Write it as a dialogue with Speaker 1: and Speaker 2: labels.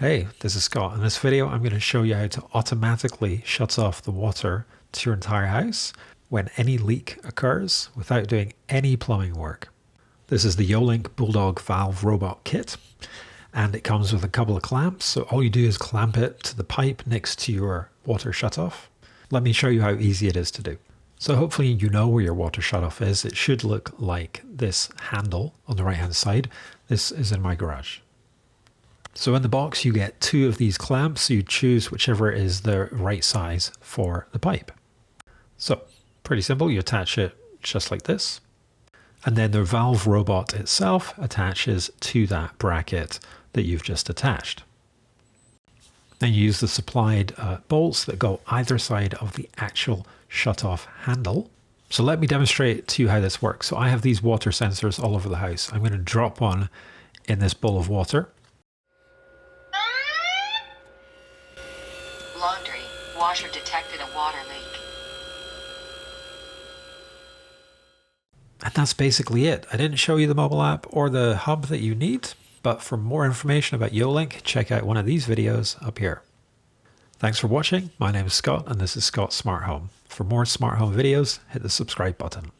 Speaker 1: Hey, this is Scott. In this video, I'm going to show you how to automatically shut off the water to your entire house when any leak occurs without doing any plumbing work. This is the YoLink Bulldog valve robot kit, and it comes with a couple of clamps. So all you do is clamp it to the pipe next to your water shutoff. Let me show you how easy it is to do. So hopefully you know where your water shutoff is. It should look like this handle on the right hand side. This is in my garage. So in the box you get two of these clamps, so you choose whichever is the right size for the pipe. So pretty simple, you attach it just like this. And then the valve robot itself attaches to that bracket that you've just attached. Then you use the supplied bolts that go either side of the actual shutoff handle. So let me demonstrate to you how this works. So I have these water sensors all over the house. I'm going to drop one in this bowl of water.
Speaker 2: Laundry. Washer detected a water leak.
Speaker 1: And that's basically it. I didn't show you the mobile app or the hub that you need, but for more information about YoLink, check out one of these videos up here. Thanks for watching. My name is Scott and this is Scott's Smart Home. For more smart home videos, hit the subscribe button.